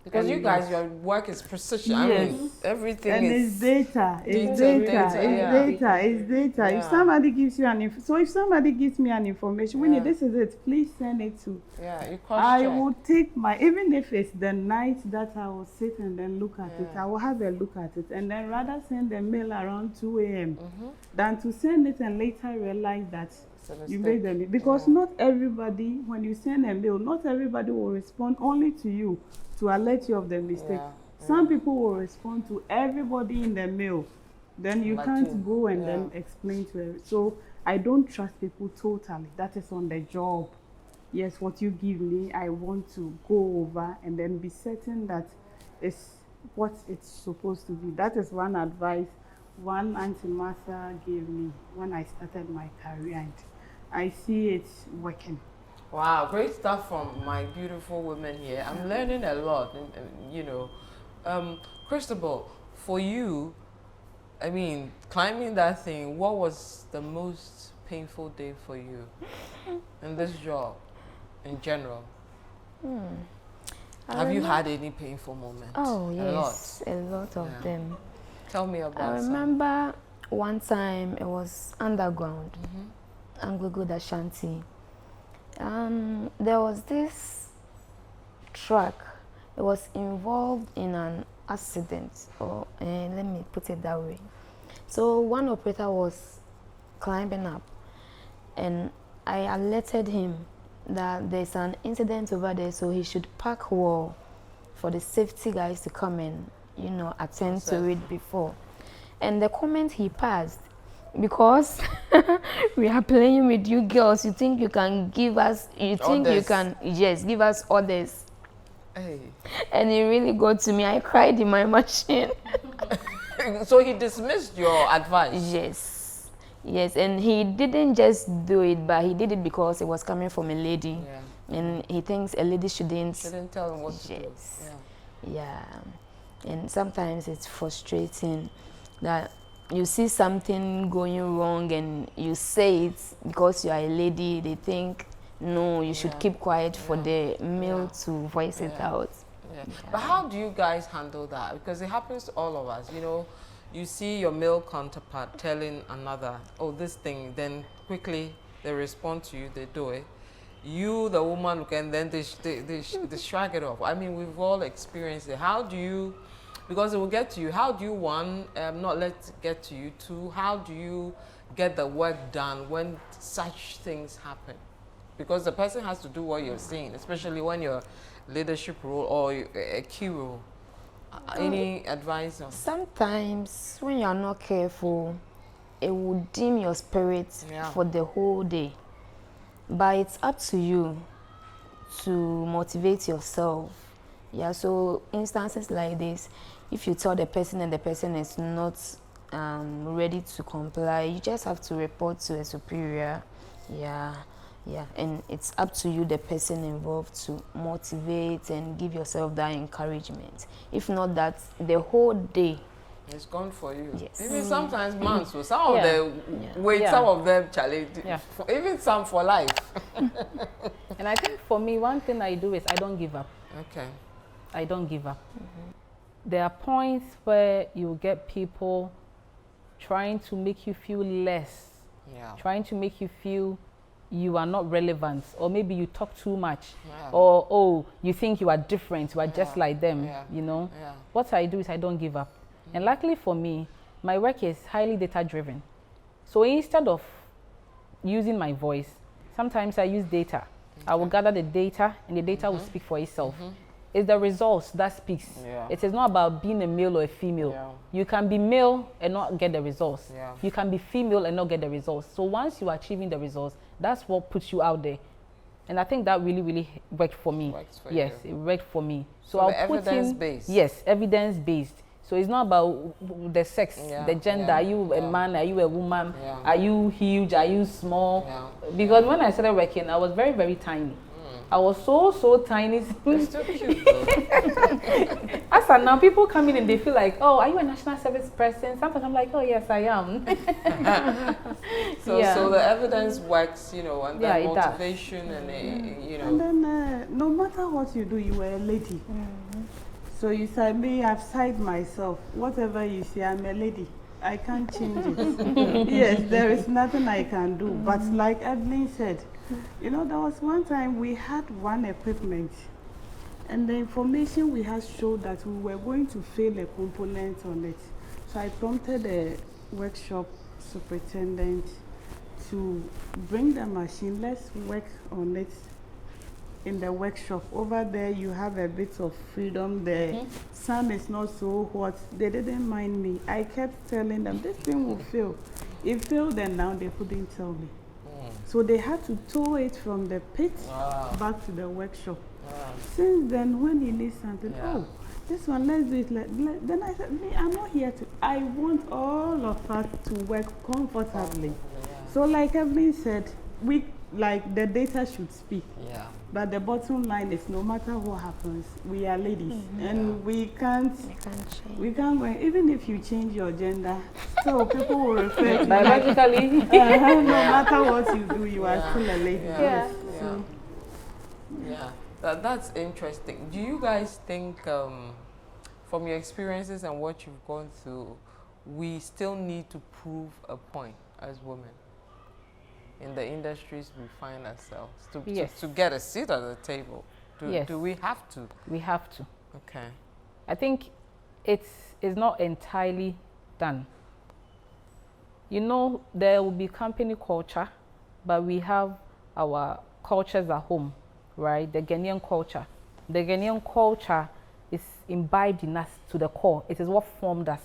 Because you guys, your work is precision. Yes. I mean, everything and is... it's data. It's data, data. It's data. Yeah. If somebody gives you if somebody gives me an information, Winnie, this is it, please send it to. Yeah, you I will take even if it's the night that I will sit and then look at it, I will have a look at it, and then rather send a mail around 2 a.m. Than to send it and later realize that you made them. Because not everybody, when you send a mail, not everybody will respond only to you to alert you of the mistake. Some people will respond to everybody in the mail. Then you can't go and then explain to them. So I don't trust people totally. That is on the job. Yes, what you give me, I want to go over and then be certain that it's what it's supposed to be. That is one advice one Auntie Martha gave me when I started my career, and I see it working. Wow, great stuff from my beautiful women here. I'm learning a lot, Cristabel, for you, I mean, climbing that thing, what was the most painful day for you in this job in general? Have you had any painful moments? Oh, yes, a lot of them. Tell me about I remember one time it was underground, Anglo-Good Ashanti. There was this truck. It was involved in an accident, or let me put it that way. So one operator was climbing up, and I alerted him that there's an incident over there, so he should park well for the safety guys to come and attend to it before. And the comment he passed, because we are playing with you girls, you think you can give us, give us orders. Hey. And he really got to me. I cried in my machine. So he dismissed your advice? Yes. Yes, and he didn't just do it, but he did it because it was coming from a lady. Yeah. And he thinks a lady shouldn't tell him what to do. yes. Yeah. And sometimes it's frustrating that you see something going wrong and you say it because you are a lady. They think, no, you should keep quiet for the male to voice it out. Yeah. But how do you guys handle that? Because it happens to all of us. You know, you see your male counterpart telling another, oh, this thing, then quickly they respond to you, they do it. You, the woman, and then they shrug it off. I mean, we've all experienced it. How do you, because it will get to you, how do you, one, not let it get to you, two, how do you get the work done when such things happen? Because the person has to do what you're saying, especially when you're leadership role or a key role. Any advice on? Sometimes when you are not careful, it will dim your spirit for the whole day. But it's up to you to motivate yourself. Yeah, so instances like this, if you tell the person and the person is not ready to comply, you just have to report to a superior. Yeah, and it's up to you, the person involved, to motivate and give yourself that encouragement. If not that, the whole day it's gone for you. Yes. Even sometimes months, so some of them wait, some of them challenge, even some for life. And I think for me, one thing I do is I don't give up. Okay. I don't give up. There are points where you get people trying to make you feel less, trying to make you feel you are not relevant, or maybe you talk too much, or oh, you think you are different, you are just like them, you know. What I do is I don't give up. And luckily for me, my work is highly data driven. So instead of using my voice, sometimes I use data. I will gather the data and the data will speak for itself. It's the results that speaks. It is not about being a male or a female. You can be male and not get the results. You can be female and not get the results. So once you are achieving the results, that's what puts you out there. And I think that really, really worked for me. Yes, it worked for me. So I'll put in evidence-based. Yes, evidence-based. So it's not about the sex, the gender. Are you a man? Are you a woman? Are you huge? Are you small? Because when I started working, I was very, very tiny. I was so tiny. It's still cute though. As and now, people come in and they feel like, oh, are you a national service person? Sometimes I'm like, oh, yes, I am. So the evidence works, you know, and the motivation and, you know. And then no matter what you do, you are a lady. So you say, me, I've side myself. Whatever you say, I'm a lady. I can't change it. Yes, there is nothing I can do. But like Evelyn said, you know, there was one time we had one equipment, and the information we had showed that we were going to fail a component on it. So I prompted the workshop superintendent to bring the machine. Let's work on it in the workshop. Over there, you have a bit of freedom. The sun is not so hot. They didn't mind me. I kept telling them, this thing will fail. It failed, and now they couldn't tell me. So they had to tow it from the pit back to the workshop. Since then, when he needs something, oh, this one, let's do it. Then I said, me, I'm not here to. I want all of us to work comfortably. So like Evelyn said, like the data should speak. But the bottom line is, no matter what happens, we are ladies, and we can't go. Even if you change your gender, so people will refer to you biologically. No matter what you do, you are still a lady. That's interesting. Do you guys think, from your experiences and what you've gone through, we still need to prove a point as women in the industries we find ourselves to get a seat at the table? Do we have to? We have to. Okay. I think it's not entirely done. You know, there will be company culture, but we have our cultures at home, right? The Ghanaian culture. The Ghanaian culture is imbibed in us to the core. It is what formed us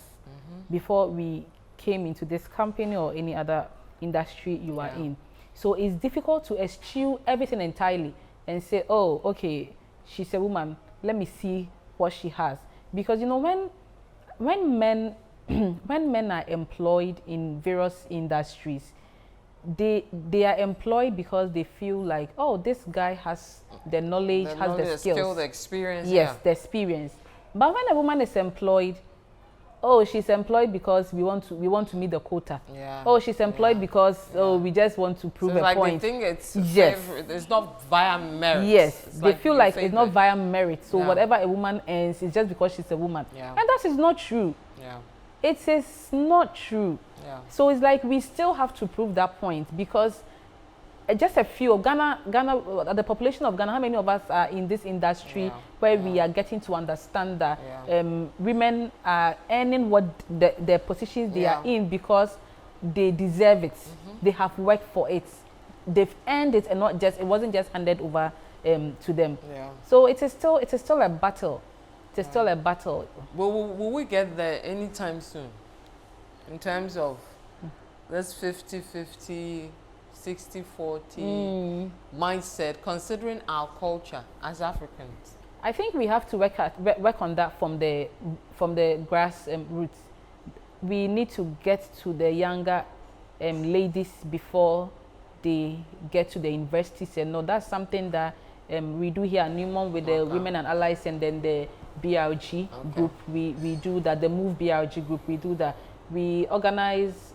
before we came into this company or any other industry you are in. So it's difficult to eschew everything entirely and say, oh, okay, she's a woman, let me see what she has. Because, you know, when men when men are employed in various industries, they are employed because they feel like, oh, this guy has the knowledge, the skills, the experience. Yes, the experience. But when a woman is employed, oh, she's employed because we want to meet the quota. Yeah. Oh, she's employed because we just want to prove a point. They think it's not via merit. Yes, they feel like it's not via merit. So whatever a woman earns is just because she's a woman. Yeah. And that is not true. Yeah. It is not true. Yeah. So it's like we still have to prove that point, because just a few of Ghana, the population of Ghana, how many of us are in this industry where we are getting to understand that women are earning what the positions they are in because they deserve it. They have worked for it. They've earned it, and it wasn't just handed over to them. Yeah. So it is still a battle. It is still a battle. Will we get there anytime soon? In terms of this 50-50, 60-40 mindset, considering our culture as Africans? I think we have to work on that from the grass roots. We need to get to the younger ladies before they get to the universities, and that's something that we do here at Newman with the Women and Allies, and then the BRG group. We do that. The Move BRG group, we do that. We organize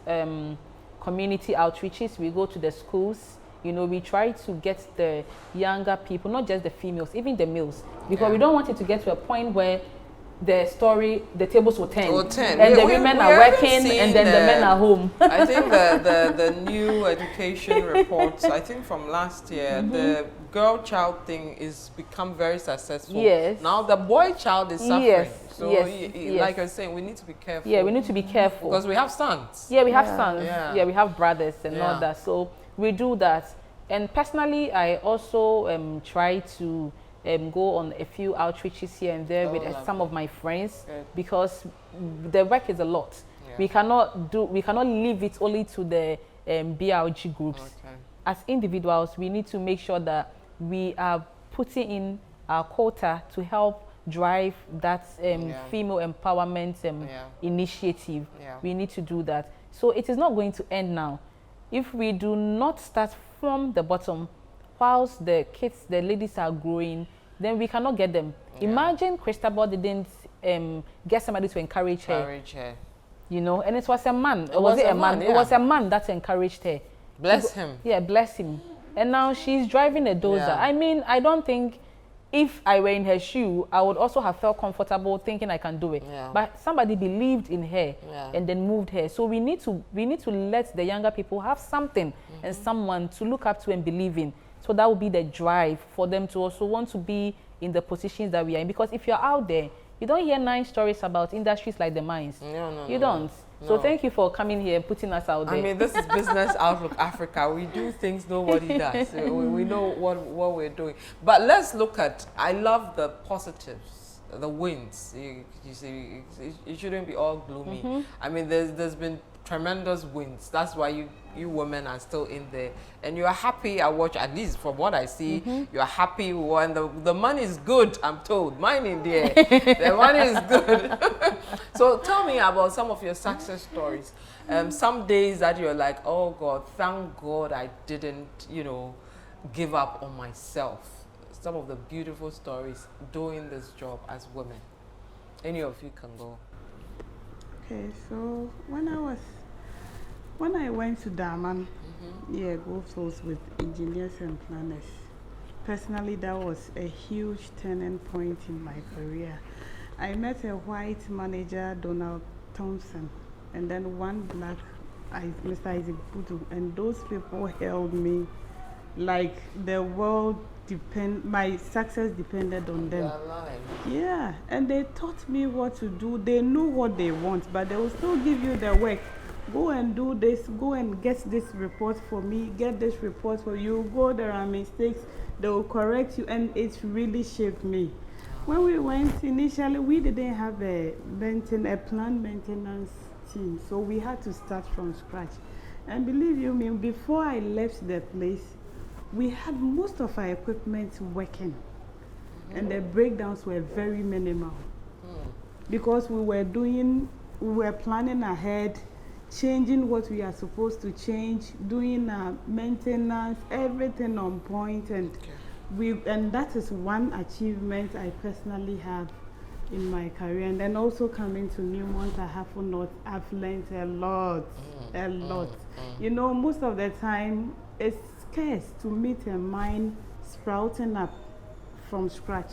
community outreaches. We go to the schools. We try to get the younger people, not just the females, even the males, because we don't want it to get to a point where the tables will turn, and the women are working and then the men are home. I think the new education reports, I think from last year, the girl child thing is become very successful. Yes. Now the boy child is suffering. Yes. So like I was saying, we need to be careful. Yeah, we need to be careful. Because we have sons. Yeah, we have sons. Yeah, we have brothers and all that. So we do that. And personally, I also try to go on a few outreaches here and there with some of my friends, because the work is a lot. Yeah. We cannot leave it only to the BRG groups. Okay. As individuals, we need to make sure that we are putting in our quota to help drive that female empowerment initiative. Yeah. We need to do that. So it is not going to end now. If we do not start from the bottom, whilst the ladies are growing, then we cannot get them. Yeah. Imagine Cristabel didn't get somebody to encourage her. And it was a man. It was a man. Yeah. It was a man that encouraged her. Bless him. Yeah, bless him. And now she's driving a Dozer. Yeah. I mean, I don't think if I were in her shoe, I would also have felt comfortable thinking I can do it. Yeah. But somebody believed in her and then moved her. So we need to let the younger people have something and someone to look up to and believe in. So that will be the drive for them to also want to be in the positions that we are in. Because if you're out there, you don't hear nice stories about industries like the mines. You don't. So thank you for coming here and putting us out there. I mean, this is Business Outlook Africa. We do things nobody does. We know what we're doing. But let's look at, I love the positives, the wins. You see, it shouldn't be all gloomy. I mean, there's been tremendous wins. That's why you women are still in there, and you are happy. I watch, at least from what I see, you are happy when the money is good. I'm told mine in there, the money is good. So tell me about some of your success stories. Some days that you're like, oh God, thank God I didn't, give up on myself. Some of the beautiful stories doing this job as women. Any of you can go. Okay, so when I went to Daman, both was with engineers and planners. Personally, that was a huge turning point in my career. I met a white manager, Donald Thompson, and then one black, Mr. Isaac Budu, and those people held me like the world my success depended on them. Yeah, and they taught me what to do. They knew what they want, but they will still give you the work. Go and do this, go and get this report for me, get this report for you. Go, there are mistakes, they will correct you, and it really shaped me. When we went initially, we didn't have a planned maintenance team, so we had to start from scratch. And believe you me, before I left the place, we had most of our equipment working, and the breakdowns were very minimal because we were doing we were planning ahead, changing what we are supposed to change, doing maintenance, everything on point, and and that is one achievement I personally have in my career. And then also coming to Newmont, I've learned a lot, You know, most of the time it's scarce to meet a mine sprouting up from scratch,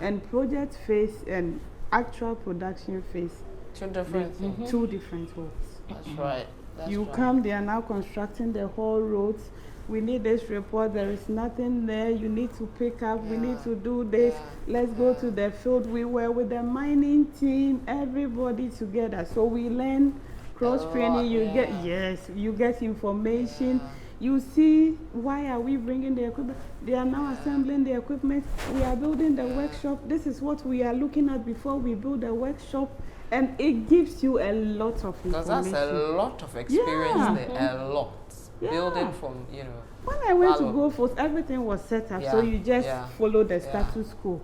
and project phase and actual production phase. Two different things. Two different works. That's right. You come, they are now constructing the whole roads. We need this report, there is nothing there, you need to pick up, we need to do this, let's go to the field. We were with the mining team, everybody together. So we learn cross-training, you get information. You see, why are we bringing the equipment? They are now assembling the equipment. We are building the workshop. This is what we are looking at before we build the workshop. And it gives you a lot of information. Because that's a lot of experience there, a lot. Building from, you know. When I went to Gold Coast, everything was set up, so you just follow the status quo.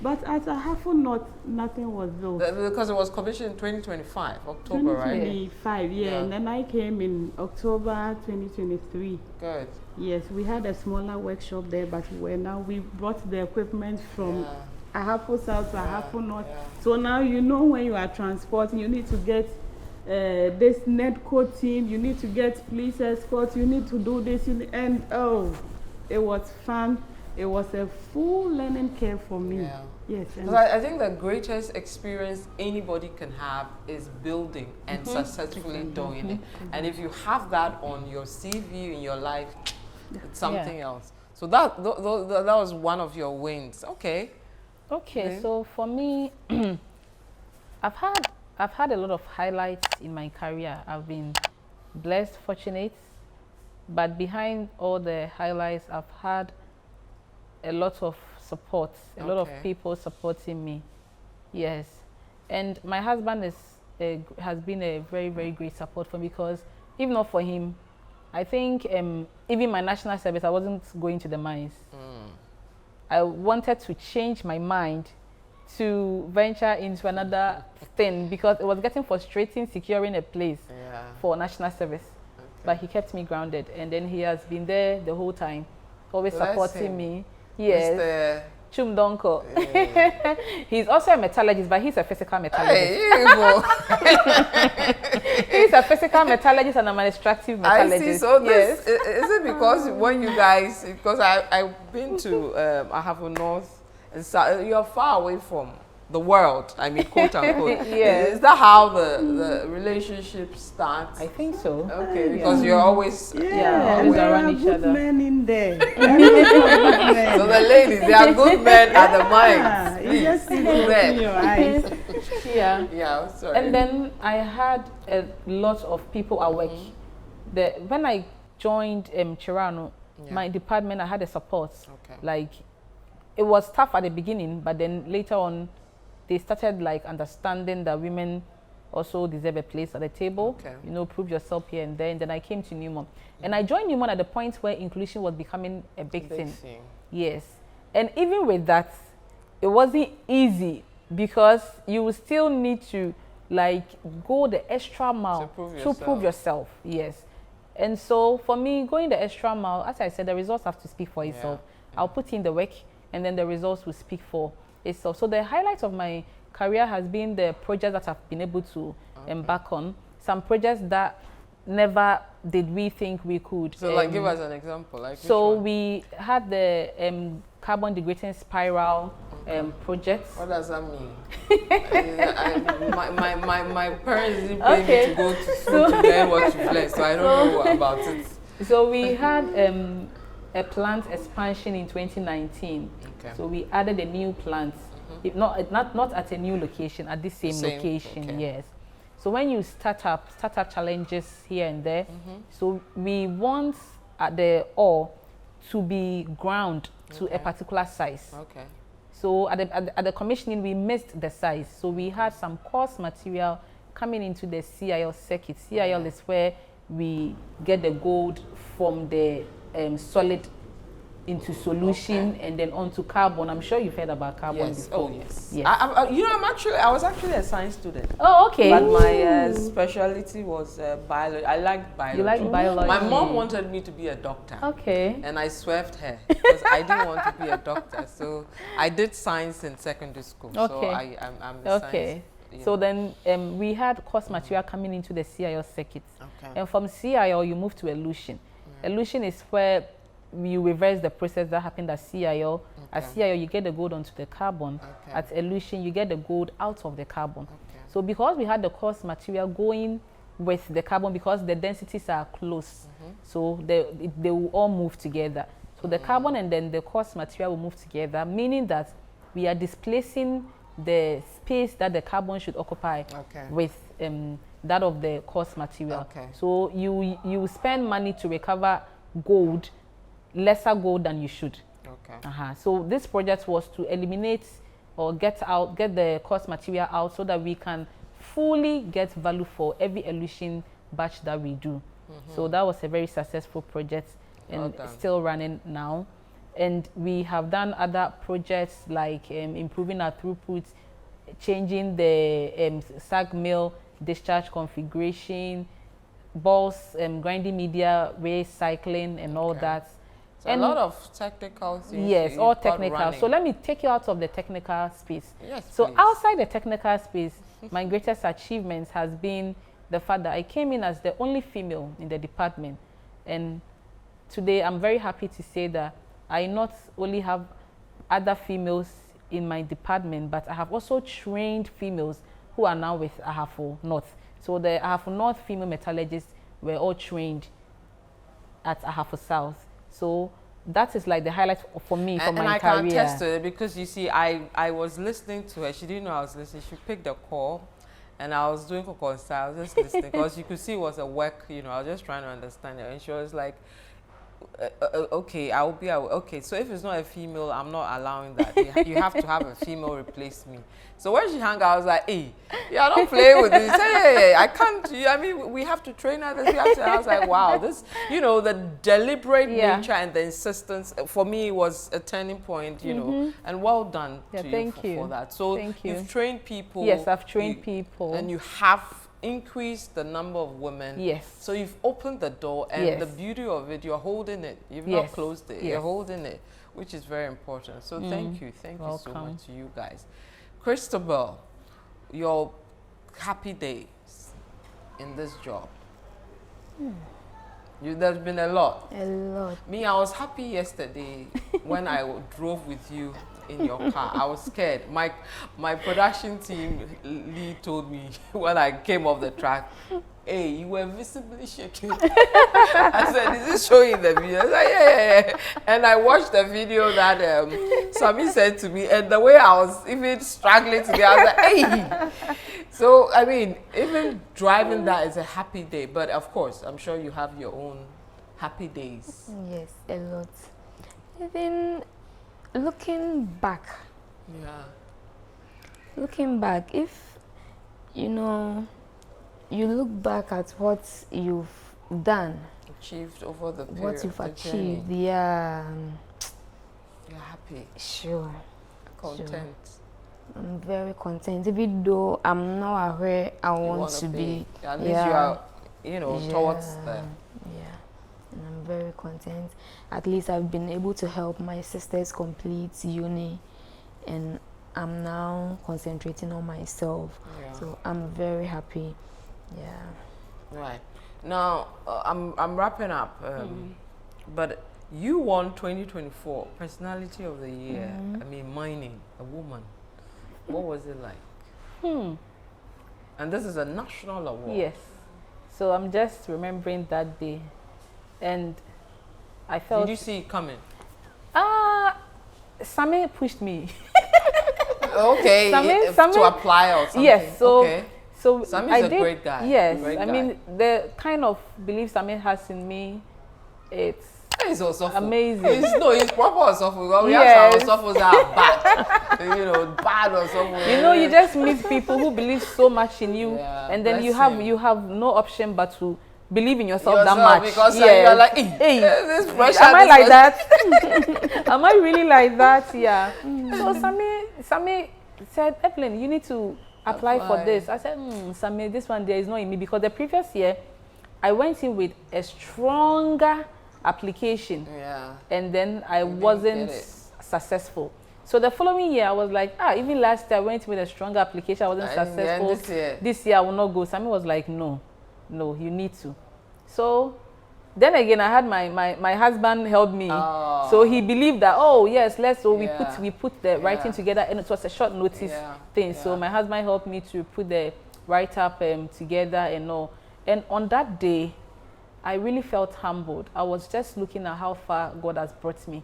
But at Not, nothing was built. Because it was commissioned in 2025, October, 2025, right? And then I came in October 2023. Good. Yes, we had a smaller workshop there, but we brought the equipment from Ahafo South to Ahafo North. So now you know when you are transporting, you need to get this NEDCO team, you need to get police escorts, you need to do this, and it was fun. It was a full learning curve for me. Yes. Because I think the greatest experience anybody can have is building and successfully doing it. And if you have that on your CV in your life, it's something else. So that was one of your wins. Okay, so for me, I've had a lot of highlights in my career. I've been blessed, fortunate, but behind all the highlights, I've had a lot of support, a lot of people supporting me. Yes, and my husband has been a very, very great support for me, because if not for him, I think even my national service, I wasn't going to the mines. I wanted to change my mind to venture into another thing, because it was getting frustrating securing a place for national service. But he kept me grounded, and then he has been there the whole time, always supporting me. Yes. Mr. Chumdonko. He's also a metallurgist, but he's a physical metallurgist. He's a physical metallurgist and I'm an extractive metallurgist. I see. So this, is it because when you guys, because I've been to Ahafo North, and so you're far away from the world, I mean, quote unquote. Is that how the relationship starts? I think so. Okay, because you're always always around each other. Men in there. So the ladies, they are good men at the mines. You just see them in your eyes. Sorry. And then I had a lot of people at work. When I joined Chirano, my department, I had a support. Like, it was tough at the beginning, but then later on, they started like understanding that women also deserve a place at the table. You know, prove yourself here and there. And then I came to Newmont. And I joined Newmont at the point where inclusion was becoming a big thing. Yes. And even with that, it wasn't easy, because you will still need to like go the extra mile to prove yourself. Yes. And so for me, going the extra mile, as I said, the results have to speak for itself. I'll put in the work, and then the results will speak for itself. So the highlight of my career has been the projects that I've been able to embark on. Some projects that never did we think we could. So like, give us an example. Like, so we had the carbon degrading spiral project. What does that mean? my parents didn't pay me to go to school to learn what you've learned, so I don't know about it. So we had a plant expansion in 2019. So we added a new plant, if not at a new location, at the same location. Yes. So when you start challenges here and there. So we want the ore to be ground to a particular size. So at the commissioning, we missed the size. So we had some coarse material coming into the CIL circuit. CIL is where we get the gold from the solid into solution and then onto carbon. I'm sure you've heard about carbon before. Oh, yes. Yes. I was actually a science student. Oh, okay. But my specialty was biology. I liked biology. You like biology? My mom wanted me to be a doctor. Okay. And I swerved her because I didn't want to be a doctor. So I did science in secondary school. Okay. So I'm the science. So then we had course material coming into the CIL circuit. Okay. And from CIL, you move to elution. Elution is where you reverse the process that happened at CIL. At CIL, you get the gold onto the carbon. At elution, you get the gold out of the carbon. So because we had the course material going with the carbon, because the densities are close, so they will all move together. So the carbon and then the course material will move together, meaning that we are displacing the space that the carbon should occupy with that of the course material. So you spend money to recover gold, lesser gold than you should. So this project was to eliminate or get the course material out so that we can fully get value for every elution batch that we do. So that was a very successful project and still running now. And we have done other projects like improving our throughput, changing the SAG mill discharge configuration, balls, grinding media, recycling, and all that. So and a lot of technical things. Yes, all technical. So let me take you out of the technical space. Yes, so please. Outside the technical space, my greatest achievement has been the fact that I came in as the only female in the department. And today I'm very happy to say that I not only have other females in my department, but I have also trained females who are now with Ahafo North. So the Ahafo North female metallurgists were all trained at Ahafo South. So that is like the highlight for me for my career. And I can attest to it because you see, I was listening to her. She didn't know I was listening. She picked the call, and I was doing Kokonsa. I was just listening because you could see it was a work. I was just trying to understand it, and she was like, okay, I will be okay. So if it's not a female, I'm not allowing that. You have to have a female replace me. So when she hung out, I was like, hey, yeah, don't play with this. Hey, I can't. I mean, we have to train others. I was like, wow, this, the deliberate nature and the insistence for me was a turning point. And well done to you for that. So you've trained people. Yes, I've trained people, and you have increase the number of women. Yes. So you've opened the door, and the beauty of it, you're holding it. You've not closed it. You're holding it, which is very important. So thank you so much to you guys. Cristabel, your happy days in this job. There's been a lot. A lot. Me, I was happy yesterday when I drove with you in your car. I was scared. My production team lead told me when I came off the track, hey, you were visibly shaking. I said, is this showing in the video? I said, yeah. And I watched the video that Sammy sent to me, and the way I was even struggling to get, I was like, hey. So, I mean, even driving that is a happy day. But of course, I'm sure you have your own happy days. Yes, a lot. Even looking back. Yeah. Looking back, if you look back at what you've done, achieved over the period, what you've achieved, journey. Yeah. You're happy. Sure. Content. Sure. I'm very content, even though I'm not aware I want to be. At least you are, towards them. Yeah. And I'm very content. At least I've been able to help my sisters complete uni, and I'm now concentrating on myself. Yeah. So I'm very happy. Yeah. Right. Now I'm wrapping up, but you won 2024 Personality of the Year. I mean, mining, a woman. What was it like? And this is a national award. Yes. So I'm just remembering that day, and I felt. Did you see it coming? Sammy pushed me. Okay. Sammy, to apply or something. Yes. So. Okay. So Sammy's a great guy. Yes, great I guy. mean the kind of belief Sammy has in me, it's he's also amazing. He's proper Osofo. We have some Osofos that are bad, bad Osofo. You just meet people who believe so much in you, Yeah, and then you have no option but to believe in yourself that much. Because you're like, hey, this pressure. Am I like that? Am I really like that? Yeah. So Sammy said, Evelyn, you need to apply for this. I said, Sammy, this one there is not in me, because the previous year I went in with a stronger application, and then I wasn't successful. So the following year I was like, even last year I went with a stronger application, I wasn't successful. This year I will not go. Sammy was like, no, you need to. So then again, I had my husband help me. So he believed that, yes, we put the writing together, and it was a short notice thing. So my husband helped me to put the write-up together and all. And on that day, I really felt humbled. I was just looking at how far God has brought me.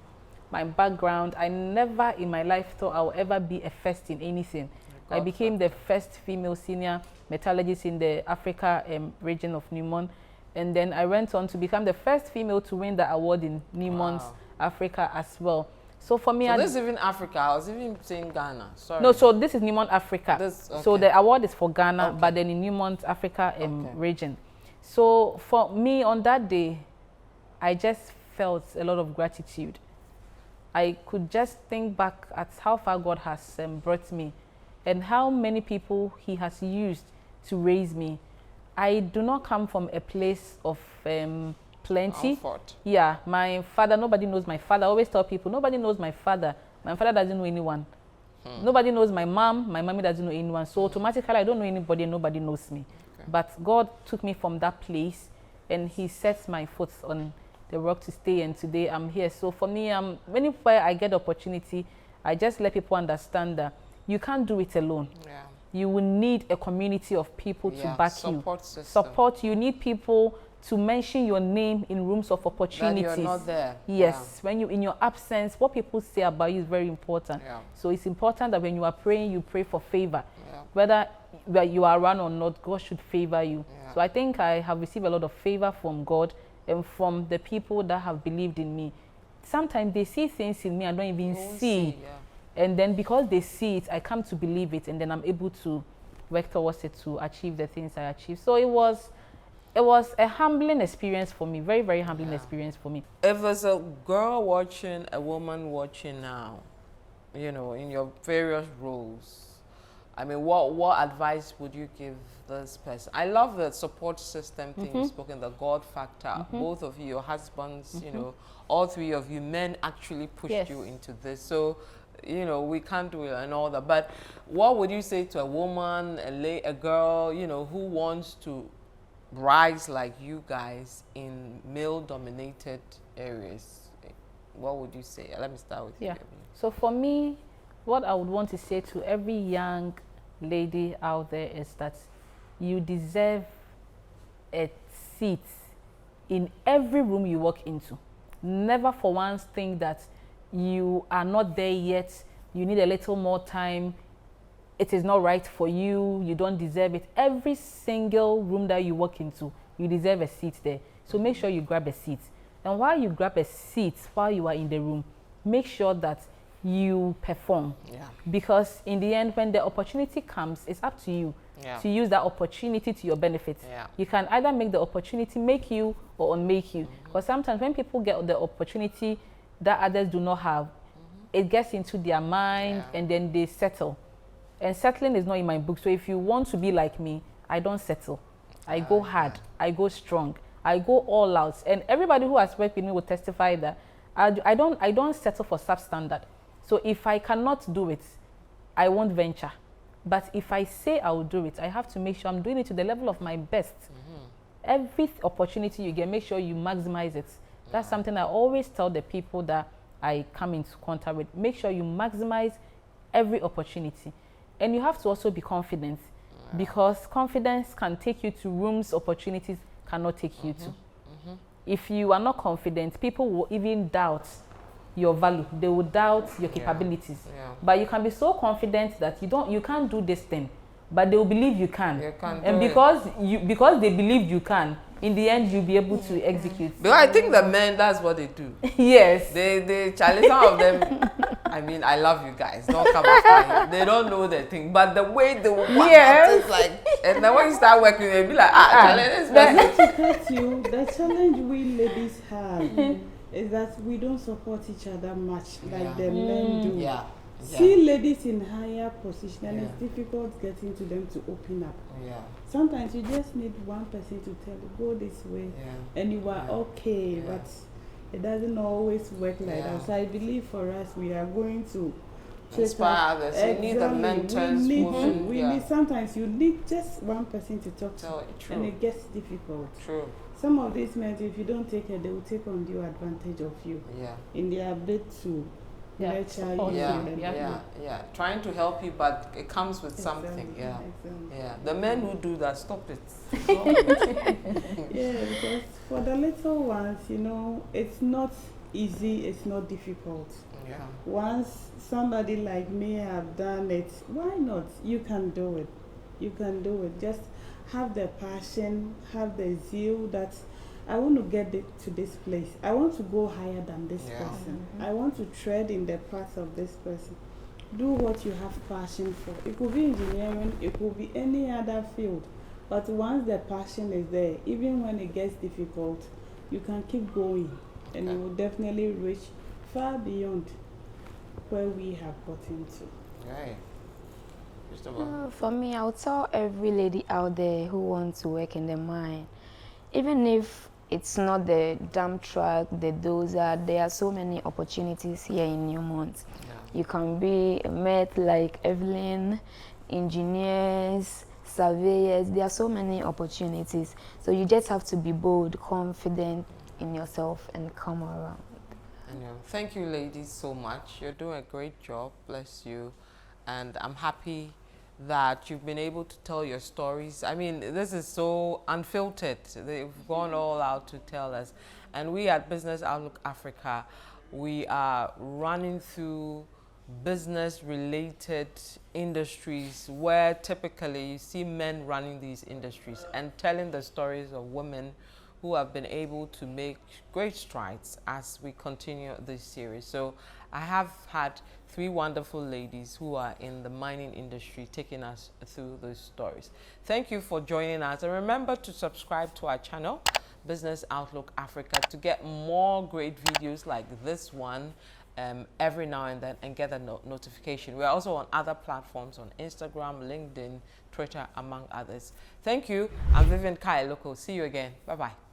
My background, I never in my life thought I would ever be a first in anything. I became the first female senior metallurgist in the Africa region of Newmont. And then I went on to become the first female to win the award in Newmont's Africa as well. So for me, this is even Africa. I was even saying Ghana. Sorry. No, so this is Newmont Africa. So the award is for Ghana, but then in Newmont Africa region. So for me on that day, I just felt a lot of gratitude. I could just think back at how far God has brought me, and how many people He has used to raise me. I do not come from a place of plenty. Comfort. Yeah, my father, nobody knows my father. I always tell people, nobody knows my father. My father doesn't know anyone. Nobody knows my mom. My mommy doesn't know anyone. So automatically, I don't know anybody and nobody knows me. But God took me from that place, and He sets my foot on the rock to stay, and today I'm here. So for me, whenever I get opportunity, I just let people understand that you can't do it alone. You will need a community of people to back you. Support. You need people to mention your name in rooms of opportunities. That you're not there. Yes, when you in your absence, what people say about you is very important. So it's important that when you are praying, you pray for favor. Whether you are around or not, God should favor you. So I think I have received a lot of favor from God and from the people that have believed in me. Sometimes they see things in me I don't even see. And then because they see it, I come to believe it, and then I'm able to work towards it to achieve the things I achieve. So it was a humbling experience for me, very, very humbling experience for me. If there's a girl watching, a woman watching now, you know, in your various roles, I mean, what advice would you give this person? I love the support system thing you spoke in, the God factor. Both of you, your husbands, you know, all three of you, men actually pushed you into this. So, you know, we can't do it and all that. But what would you say to a woman, a girl, you know, who wants to rise like you guys in male-dominated areas? What would you say? Let me start with you. So for me, what I would want to say to every young lady out there is that you deserve a seat in every room you walk into. Never for once think that you are not there yet, you need a little more time, it is not right for you, you don't deserve it. Every single room that you walk into, you deserve a seat there. So make sure you grab a seat. And while you grab a seat, while you are in the room, make sure that you perform. Because in the end, when the opportunity comes, it's up to you to use that opportunity to your benefit. You can either make the opportunity make you or unmake you. Because sometimes when people get the opportunity that others do not have, it gets into their mind and then they settle. And settling is not in my book. So if you want to be like me, I don't settle. I go hard. I go strong. I go all out. And everybody who has worked with me will testify that I don't settle for substandard. So if I cannot do it, I won't venture. But if I say I will do it, I have to make sure I'm doing it to the level of my best. Every opportunity you get, make sure you maximize it. That's something I always tell the people that I come into contact with. Make sure you maximize every opportunity. And you have to also be confident, because confidence can take you to rooms opportunities cannot take you to. If you are not confident, people will even doubt your value. They will doubt your capabilities. But you can be so confident that you can't do this thing, but they will believe you can. And because they believe you can, in the end you'll be able to execute. But I think the men, that's what they do. Yes. They challenge some of them. I mean, I love you guys. Don't come after him. They don't know the thing. But the way they walk Yes. is like, and then when you start working, they'll be like, challenge this To cut you, the challenge we ladies have is that we don't support each other much like the men do. Yeah. See ladies in higher position and it's difficult getting to them to open up. Yeah. Sometimes you just need one person to tell you, go this way, and you are okay, but it doesn't always work like that. So I believe for us, we are going to inspire others. You need the mentors. We need, sometimes you need just one person to talk to, and it gets difficult. True. Some of these men, if you don't take it, they will take undue advantage of you in their bid to nurture you. Trying to help you, but it comes with something. The men who do that, stop it. Because for the little ones, you know, it's not easy, it's not difficult. Once somebody like me have done it, why not? You can do it. You can do it. Just have the passion, have the zeal that I want to get to this place. I want to go higher than this person. I want to tread in the path of this person. Do what you have passion for. It could be engineering, it could be any other field. But once the passion is there, even when it gets difficult, you can keep going and you will definitely reach far beyond where we have gotten to. Right. For me, I would tell every lady out there who wants to work in the mine, even if it's not the dump truck, the dozer, there are so many opportunities here in Newmont. You can be a met like Evelyn, engineers, surveyors, there are so many opportunities. So you just have to be bold, confident in yourself and come around. Thank you ladies so much. You're doing a great job, bless you. And I'm happy that you've been able to tell your stories. I mean, this is so unfiltered. They've gone all out to tell us. And we at Business Outlook Africa, we are running through business-related industries where typically you see men running these industries and telling the stories of women who have been able to make great strides as we continue this series. So I have had 3 wonderful ladies who are in the mining industry taking us through those stories. Thank you for joining us, and remember to subscribe to our channel, Business Outlook Africa, to get more great videos like this one every now and then and get a notification. We're also on other platforms on Instagram, LinkedIn, Twitter, among others. Thank you. I'm Vivian Kai Loco. See you again. Bye-bye.